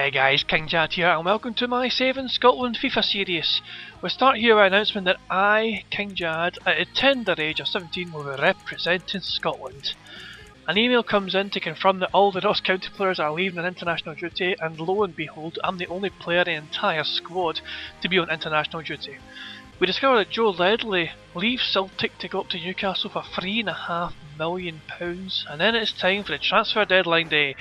Hi guys, King Jad here and welcome to my Saving Scotland FIFA series. We start here with an announcement that I, King Jad, at the tender age of 17 will be representing Scotland. An email comes in to confirm that all the Ross County players are leaving on international duty, and lo and behold, I'm the only player in the entire squad to be on international duty. We discover that Joe Ledley leaves Celtic to go up to Newcastle for £3.5 million, and then it's time for the transfer deadline day.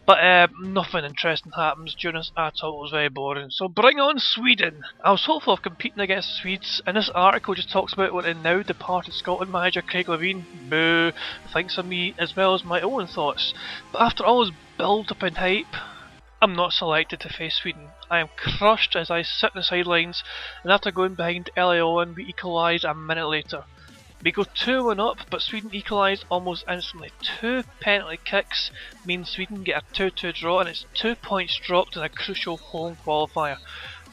But nothing interesting happens during this at all. It was very boring. So bring on Sweden! I was hopeful of competing against the Swedes, and this article just talks about what the now departed Scotland manager Craig Levein, boo, thinks of me, as well as my own thoughts. But after all this build up and hype, I'm not selected to face Sweden. I am crushed as I sit on the sidelines, and after going behind early on, we equalise a minute later. We go 2-1 up, but Sweden equalise almost instantly. 2 penalty kicks mean Sweden get a 2-2 draw, and it's 2 points dropped in a crucial home qualifier.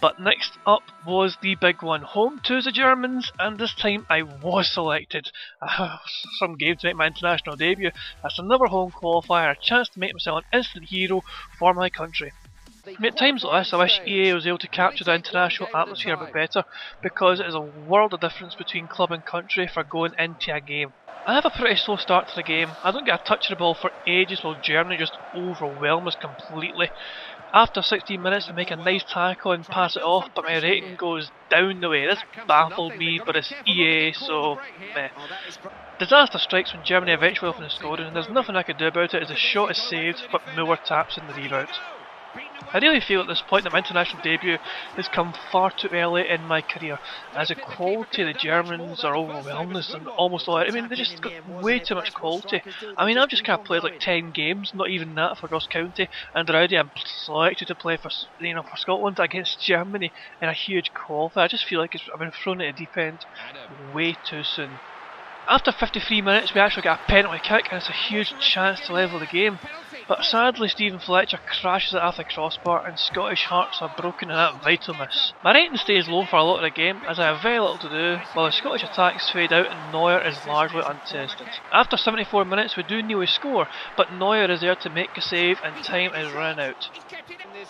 But next up was the big one. Home to the Germans, and this time I was selected. Some game to make my international debut. That's another home qualifier, a chance to make myself an instant hero for my country. At times like this, I wish EA was able to capture the international atmosphere a bit better, because it is a world of difference between club and country for going into a game. I have a pretty slow start to the game. I don't get a touch of the ball for ages while Germany just overwhelm us completely. After 16 minutes I make a nice tackle and pass it off, but my rating goes down the way. This baffled me, but it's EA, so meh. Disaster strikes when Germany eventually open the scoring, and there's nothing I could do about it as the shot is saved, but Moore taps in the rebound. I really feel at this point that my international debut has come far too early in my career, as the quality of the Germans are overwhelming us and almost all. I mean, they just got way too much quality. I mean, I've just kind of played like 10 games, not even that, for Ross County, and already I'm selected to play for Scotland against Germany in a huge qualifier. I just feel like I've been thrown at the deep end way too soon. After 53 minutes we actually get a penalty kick, and it's a huge chance to level the game. But sadly Stephen Fletcher crashes it off the crossbar and Scottish hearts are broken in that vital miss. My rating stays low for a lot of the game as I have very little to do, while the Scottish attacks fade out and Neuer is largely untested. After 74 minutes we do nearly score, but Neuer is there to make a save and time is running out.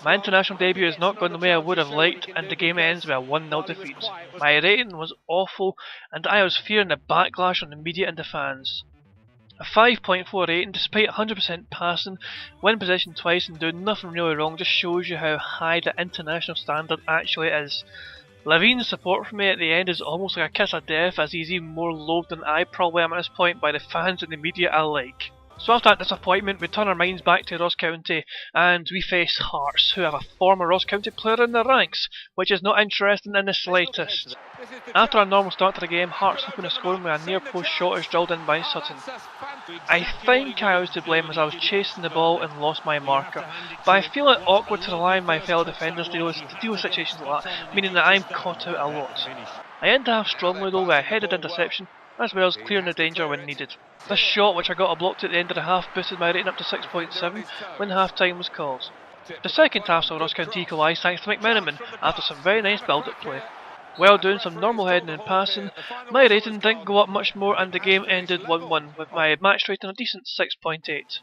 My international debut has not gone the way I would have liked, and the game ends with a 1-0 defeat. My rating was awful, and I was fearing the backlash from the media and the fans. A 5.4 rating, despite 100% passing, win possession twice and doing nothing really wrong, just shows you how high the international standard actually is. Levein's support for me at the end is almost like a kiss of death, as he's even more loathed than I probably am at this point by the fans and the media alike. So after that disappointment, we turn our minds back to Ross County and we face Hearts, who have a former Ross County player in their ranks, which is not interesting in the slightest. After a normal start to the game, Hearts open a scoring with a near post shot is drilled in by Sutton. I think I was to blame as I was chasing the ball and lost my marker, but I feel it awkward to rely on my fellow defenders to deal with situations like that, meaning that I'm caught out a lot. I end half strongly though with a headed interception, as well as clearing the danger when needed. This shot, which I got a blocked at the end of the half, boosted my rating up to 6.7 when half time was called. The second half saw Ross County equalise thanks to McMenamin after some very nice build-up play. While doing some normal heading and passing, my rating didn't go up much more and the game ended 1-1 with my match rating a decent 6.8.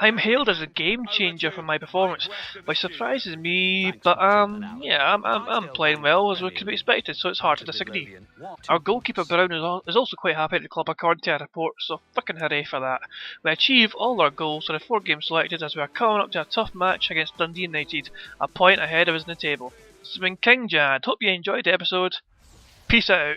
I'm hailed as a game changer for my performance, which surprises me, but yeah, I'm playing well as we could be expected, so it's hard to disagree. Our goalkeeper Brown is also quite happy at the club according to our report, so fucking hooray for that. We achieve all our goals for the 4 games selected as we are coming up to a tough match against Dundee United, a point ahead of us in the table. This has been King Jad, hope you enjoyed the episode, peace out.